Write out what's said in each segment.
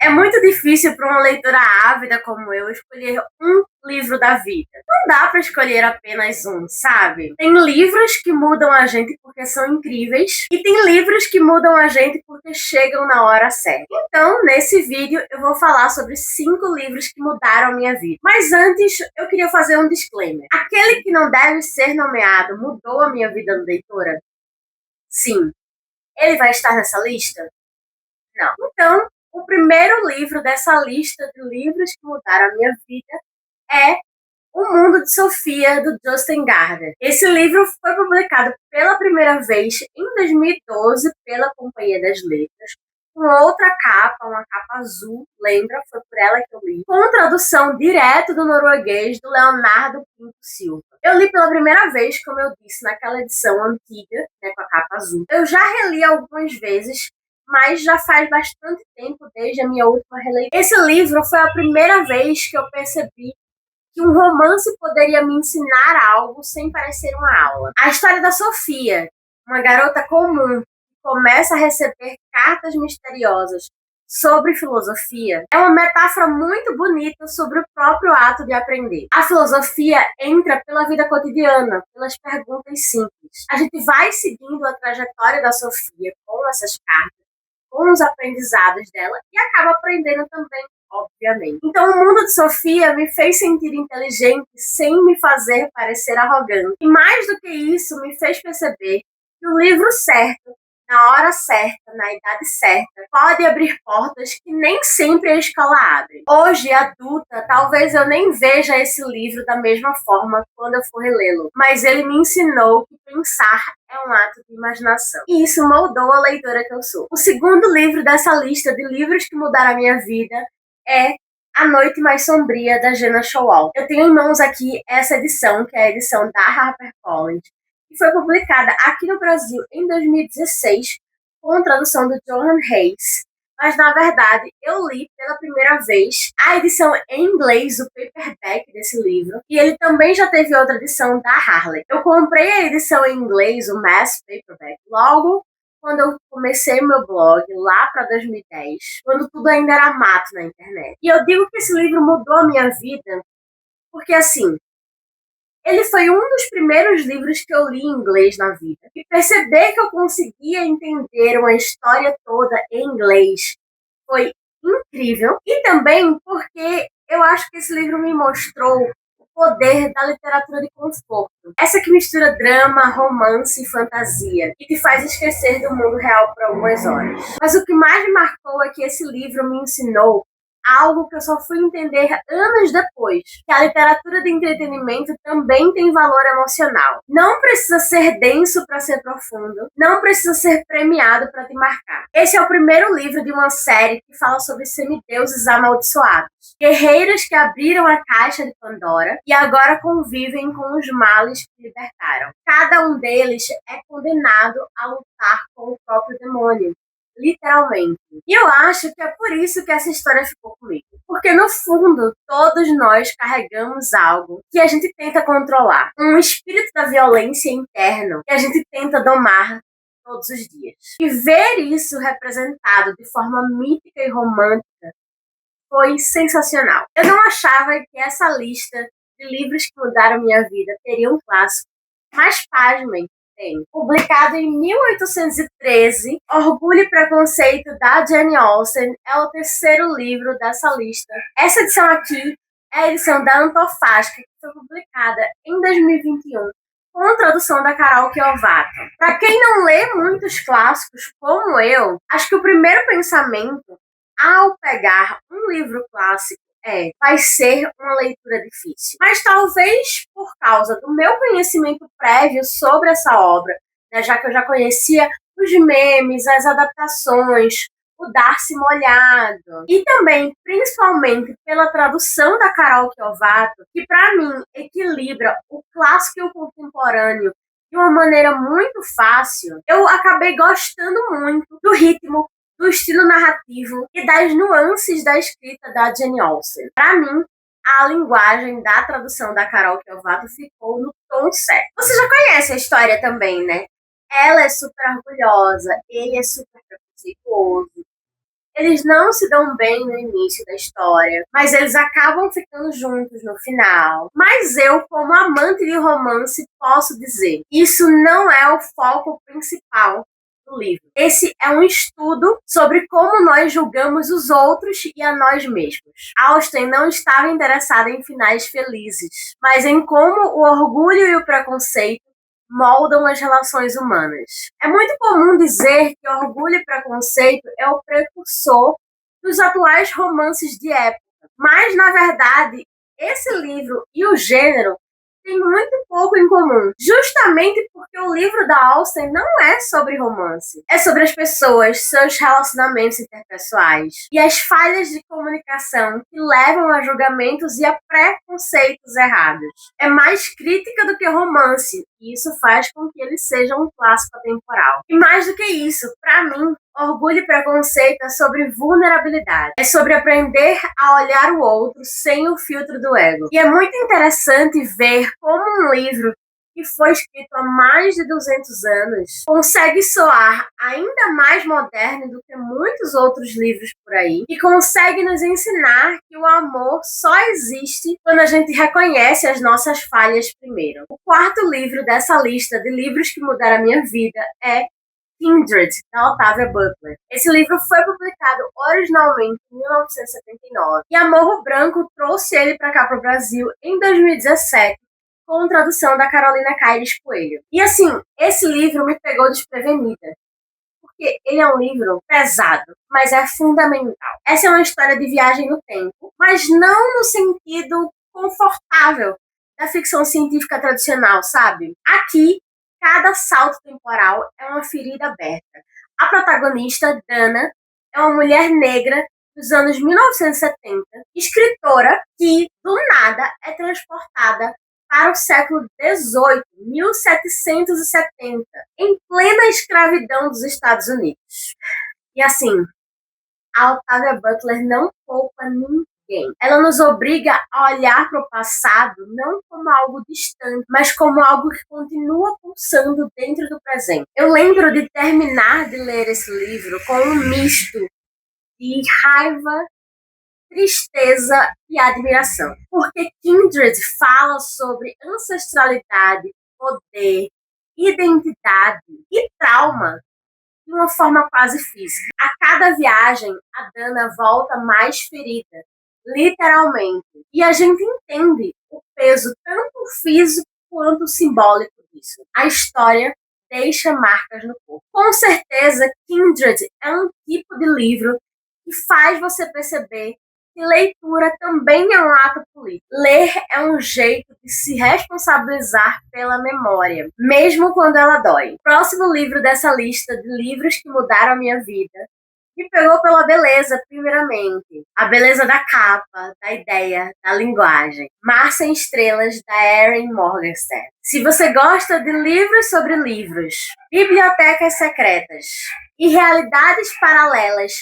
É muito difícil para uma leitora ávida como eu escolher um livro da vida. Não dá para escolher apenas um, sabe? Tem livros que mudam a gente porque são incríveis e tem livros que mudam a gente porque chegam na hora certa. Então, nesse vídeo, eu vou falar sobre 5 livros que mudaram a minha vida. Mas antes, eu queria fazer um disclaimer. Aquele que não deve ser nomeado mudou a minha vida leitora? Sim. Ele vai estar nessa lista? Não. Então, o primeiro livro dessa lista de livros que mudaram a minha vida é O Mundo de Sofia, do Jostein Gaarder. Esse livro foi publicado pela primeira vez em 2012 pela Companhia das Letras, com outra capa, uma capa azul, lembra? Foi por ela que eu li. Com tradução direto do norueguês do Leonardo Pinto Silva. Eu li pela primeira vez, como eu disse, naquela edição antiga, né, com a capa azul. Eu já reli algumas vezes, mas já faz bastante tempo desde a minha última releitura. Esse livro foi a primeira vez que eu percebi que um romance poderia me ensinar algo sem parecer uma aula. A história da Sofia, uma garota comum que começa a receber cartas misteriosas sobre filosofia, é uma metáfora muito bonita sobre o próprio ato de aprender. A filosofia entra pela vida cotidiana, pelas perguntas simples. A gente vai seguindo a trajetória da Sofia com essas cartas, com os aprendizados dela e acaba aprendendo também, obviamente. Então, o mundo de Sofia me fez sentir inteligente sem me fazer parecer arrogante. E mais do que isso, me fez perceber que o livro certo, na hora certa, na idade certa, pode abrir portas que nem sempre a escola abre. Hoje, adulta, talvez eu nem veja esse livro da mesma forma quando eu for relê-lo, mas ele me ensinou que pensar é um ato de imaginação. E isso moldou a leitora que eu sou. O segundo livro dessa lista de livros que mudaram a minha vida é A Noite Mais Sombria, da Jenna Showalter. Eu tenho em mãos aqui essa edição, que é a edição da HarperCollins, que foi publicada aqui no Brasil em 2016, com tradução do Johan Hayes. Mas, na verdade, eu li pela primeira vez a edição em inglês, o paperback desse livro, e ele também já teve outra edição da Harley. Eu comprei a edição em inglês, o Mass Paperback, logo quando eu comecei meu blog, lá para 2010, quando tudo ainda era mato na internet. E eu digo que esse livro mudou a minha vida porque, assim, ele foi um dos primeiros livros que eu li em inglês na vida. E perceber que eu conseguia entender uma história toda em inglês foi incrível. E também porque eu acho que esse livro me mostrou o poder da literatura de conforto. Essa que mistura drama, romance e fantasia. E te faz esquecer do mundo real por algumas horas. Mas o que mais me marcou é que esse livro me ensinou algo que eu só fui entender anos depois, que a literatura de entretenimento também tem valor emocional. Não precisa ser denso para ser profundo, não precisa ser premiado para te marcar. Esse é o primeiro livro de uma série que fala sobre semideuses amaldiçoados, guerreiros que abriram a caixa de Pandora e agora convivem com os males que libertaram. Cada um deles é condenado a lutar com o próprio demônio. Literalmente. E eu acho que é por isso que essa história ficou comigo. Porque, no fundo, todos nós carregamos algo que a gente tenta controlar. Um espírito da violência interno que a gente tenta domar todos os dias. E ver isso representado de forma mítica e romântica foi sensacional. Eu não achava que essa lista de livros que mudaram minha vida teria um clássico. Mas, pasmem, publicado em 1813, Orgulho e Preconceito, da Jane Austen, é o terceiro livro dessa lista. Essa edição aqui é a edição da Antofástica, que foi publicada em 2021, com tradução da Carol Kiovato. Para quem não lê muitos clássicos, como eu, acho que o primeiro pensamento ao pegar um livro clássico vai ser uma leitura difícil. Mas talvez por causa do meu conhecimento prévio sobre essa obra, né, já que eu já conhecia os memes, as adaptações, o Darcy Molhado, e também, principalmente, pela tradução da Carol Kiovato, que para mim equilibra o clássico e o contemporâneo de uma maneira muito fácil, eu acabei gostando muito do ritmo, do estilo narrativo e das nuances da escrita da Jane Austen. Para mim, a linguagem da tradução da Carol Kiovato ficou no tom certo. Você já conhece a história também, né? Ela é super orgulhosa, ele é super preconceituoso. Eles não se dão bem no início da história, mas eles acabam ficando juntos no final. Mas eu, como amante de romance, posso dizer, isso não é o foco principal do livro. Esse é um estudo sobre como nós julgamos os outros e a nós mesmos. Austen não estava interessada em finais felizes, mas em como o orgulho e o preconceito moldam as relações humanas. É muito comum dizer que Orgulho e Preconceito é o precursor dos atuais romances de época, mas, na verdade, esse livro e o gênero têm muito pouco em comum, justamente porque o livro da Austen não é sobre romance. É sobre as pessoas, seus relacionamentos interpessoais e as falhas de comunicação que levam a julgamentos e a preconceitos errados. É mais crítica do que romance, e isso faz com que ele seja um clássico atemporal. E mais do que isso, para mim, Orgulho e Preconceito é sobre vulnerabilidade. É sobre aprender a olhar o outro sem o filtro do ego. E é muito interessante ver como um livro que foi escrito há mais de 200 anos consegue soar ainda mais moderno do que muitos outros livros por aí e consegue nos ensinar que o amor só existe quando a gente reconhece as nossas falhas primeiro. O quarto livro dessa lista de livros que mudaram a minha vida é Kindred, da Octavia Butler. Esse livro foi publicado originalmente em 1979 e a Morro Branco trouxe ele para cá para o Brasil em 2017 com tradução da Carolina Caires Coelho. E assim, esse livro me pegou desprevenida, porque ele é um livro pesado, mas é fundamental. Essa é uma história de viagem no tempo, mas não no sentido confortável da ficção científica tradicional, sabe? Aqui, cada salto temporal é uma ferida aberta. A protagonista, Dana, é uma mulher negra dos anos 1970, escritora que, do nada, é transportada para o século XVIII, 1770, em plena escravidão dos Estados Unidos. E assim, a Octavia Butler não poupa ninguém. Ela nos obriga a olhar para o passado não como algo distante, mas como algo que continua pulsando dentro do presente. Eu lembro de terminar de ler esse livro com um misto de raiva, tristeza e admiração. Porque Kindred fala sobre ancestralidade, poder, identidade e trauma de uma forma quase física. A cada viagem, a Dana volta mais ferida, literalmente. E a gente entende o peso tanto físico quanto simbólico disso. A história deixa marcas no corpo. Com certeza, Kindred é um tipo de livro que faz você perceber que leitura também é um ato político. Ler é um jeito de se responsabilizar pela memória, mesmo quando ela dói. O próximo livro dessa lista de livros que mudaram a minha vida me pegou pela beleza, primeiramente. A beleza da capa, da ideia, da linguagem. Mar Sem Estrelas, da Erin Morgenstern. Se você gosta de livros sobre livros, bibliotecas secretas e realidades paralelas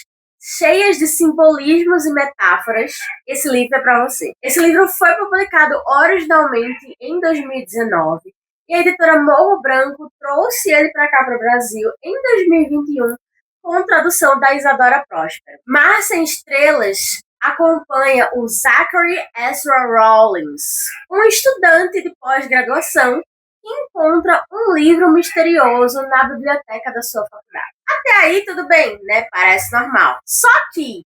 cheias de simbolismos e metáforas, esse livro é para você. Esse livro foi publicado originalmente em 2019 e a editora Morro Branco trouxe ele para cá, para o Brasil, em 2021, com tradução da Isadora Próspero. Mar Sem Estrelas acompanha o Zachary Ezra Rawlings, um estudante de pós-graduação que encontra um livro misterioso na biblioteca da sua faculdade. Até aí tudo bem, né? Parece normal. Só que,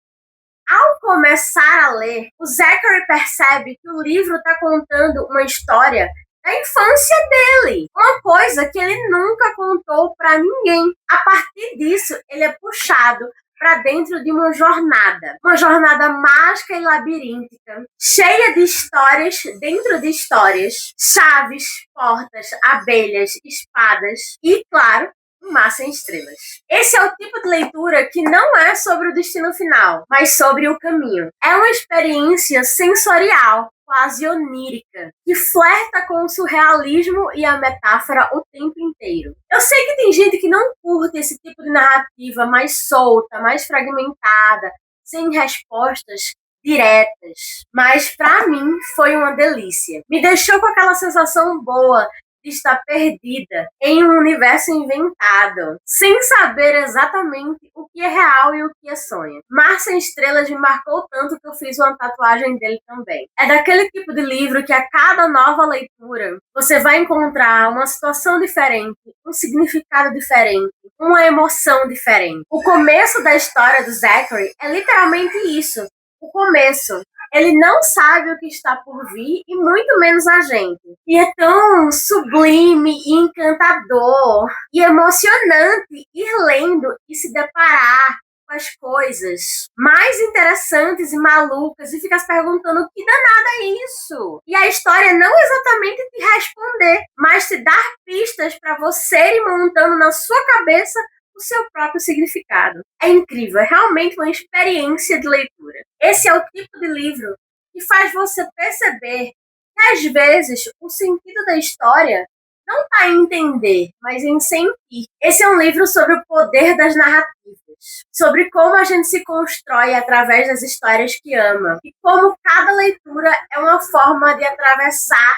ao começar a ler, o Zachary percebe que o livro está contando uma história da infância dele. Uma coisa que ele nunca contou para ninguém. A partir disso, ele é puxado para dentro de uma jornada mágica e labiríntica, cheia de histórias dentro de histórias, chaves, portas, abelhas, espadas e, claro, um Mar Sem Estrelas. Esse é o tipo de leitura que não é sobre o destino final, mas sobre o caminho. É uma experiência sensorial, quase onírica, que flerta com o surrealismo e a metáfora o tempo inteiro. Eu sei que tem gente que não curte esse tipo de narrativa mais solta, mais fragmentada, sem respostas diretas, mas para mim foi uma delícia. Me deixou com aquela sensação boa de estar perdida em um universo inventado, sem saber exatamente o que é real e o que é sonho. Mar Sem Estrelas me marcou tanto que eu fiz uma tatuagem dele também. É daquele tipo de livro que a cada nova leitura você vai encontrar uma situação diferente, um significado diferente, uma emoção diferente. O começo da história do Zachary é literalmente isso. O começo. Ele não sabe o que está por vir e muito menos a gente. E é tão sublime e encantador e emocionante ir lendo e se deparar com as coisas mais interessantes e malucas e ficar se perguntando o que danada é isso? E a história não exatamente te responder, mas te dar pistas para você ir montando na sua cabeça o seu próprio significado. É incrível, é realmente uma experiência de leitura. Esse é o tipo de livro que faz você perceber que, às vezes, o sentido da história não está em entender, mas em sentir. Esse é um livro sobre o poder das narrativas, sobre como a gente se constrói através das histórias que ama, e como cada leitura é uma forma de atravessar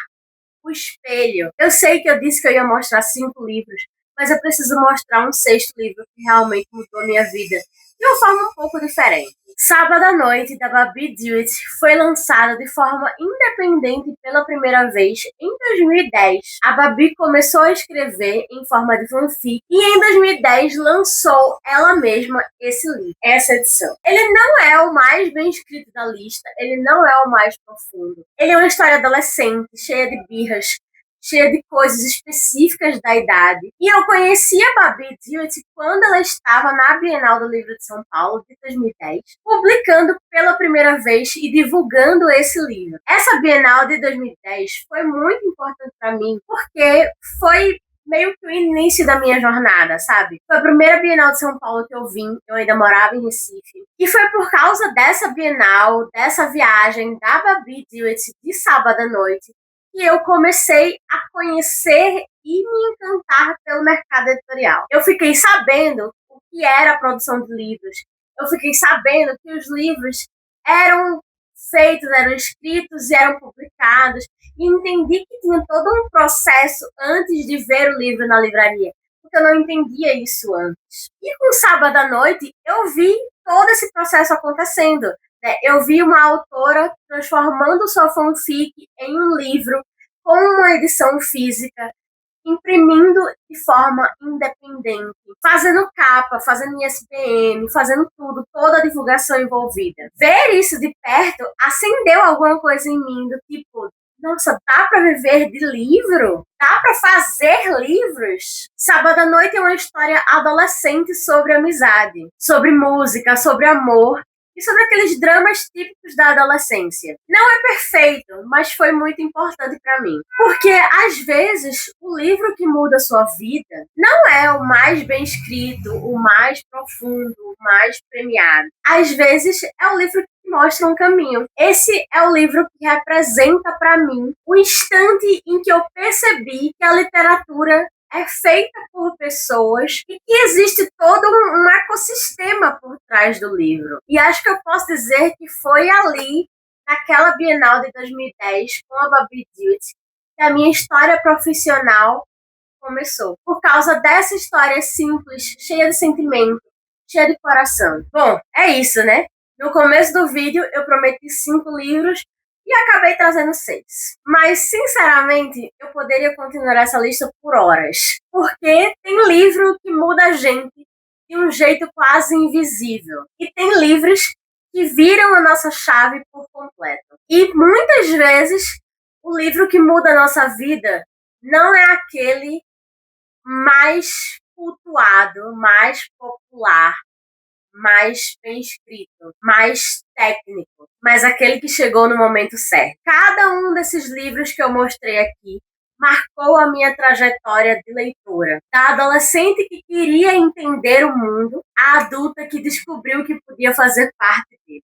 o espelho. Eu sei que eu disse que eu ia mostrar 5 livros, mas eu preciso mostrar um 6º livro que realmente mudou minha vida de uma forma um pouco diferente. Sábado à Noite, da Babi Dewitt, foi lançada de forma independente pela primeira vez em 2010. A Babi começou a escrever em forma de fanfic e em 2010 lançou ela mesma esse livro, essa edição. Ele não é o mais bem escrito da lista, ele não é o mais profundo. Ele é uma história adolescente, cheia de birras, cheia de coisas específicas da idade. E eu conheci a Babi Dewitt quando ela estava na Bienal do Livro de São Paulo, de 2010, publicando pela primeira vez e divulgando esse livro. Essa Bienal de 2010 foi muito importante para mim, porque foi meio que o início da minha jornada, sabe? Foi a primeira Bienal de São Paulo que eu vim, eu ainda morava em Recife. E foi por causa dessa Bienal, dessa viagem da Babi Dewitt de sábado à noite, que eu comecei a conhecer e me encantar pelo mercado editorial. Eu fiquei sabendo o que era a produção de livros. Eu fiquei sabendo que os livros eram feitos, eram escritos e eram publicados. E entendi que tinha todo um processo antes de ver o livro na livraria, porque eu não entendia isso antes. E com Sábado à Noite, eu vi todo esse processo acontecendo. Eu vi uma autora transformando sua fanfic em um livro com uma edição física, imprimindo de forma independente, fazendo capa, fazendo ISBN, fazendo tudo, toda a divulgação envolvida. Ver isso de perto acendeu alguma coisa em mim, do tipo, nossa, dá para viver de livro? Dá para fazer livros? Sábado à Noite é uma história adolescente sobre amizade, sobre música, sobre amor, e sobre aqueles dramas típicos da adolescência. Não é perfeito, mas foi muito importante para mim. Porque, às vezes, o livro que muda a sua vida não é o mais bem escrito, o mais profundo, o mais premiado. Às vezes, é o livro que mostra um caminho. Esse é o livro que representa para mim o instante em que eu percebi que a literatura é feita por pessoas e que existe todo um ecossistema por trás do livro. E acho que eu posso dizer que foi ali, naquela Bienal de 2010, com a Babi Dewitt, que a minha história profissional começou. Por causa dessa história simples, cheia de sentimento, cheia de coração. Bom, é isso, né? No começo do vídeo, eu prometi 5 livros e acabei trazendo 6. Mas, sinceramente, eu poderia continuar essa lista por horas. Porque tem livro que muda a gente de um jeito quase invisível. E tem livros que viram a nossa chave por completo. E, muitas vezes, o livro que muda a nossa vida não é aquele mais cultuado, mais popular, mais bem escrito, mais técnico, mas aquele que chegou no momento certo. Cada um desses livros que eu mostrei aqui marcou a minha trajetória de leitora. Da adolescente que queria entender o mundo, à adulta que descobriu que podia fazer parte dele.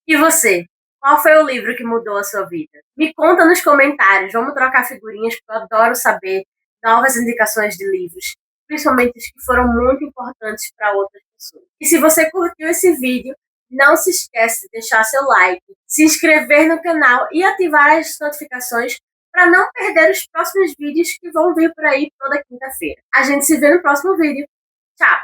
E você? Qual foi o livro que mudou a sua vida? Me conta nos comentários, vamos trocar figurinhas, porque eu adoro saber novas indicações de livros, principalmente os que foram muito importantes para outras pessoas. E se você curtiu esse vídeo, não se esqueça de deixar seu like, se inscrever no canal e ativar as notificações para não perder os próximos vídeos que vão vir por aí toda quinta-feira. A gente se vê no próximo vídeo. Tchau!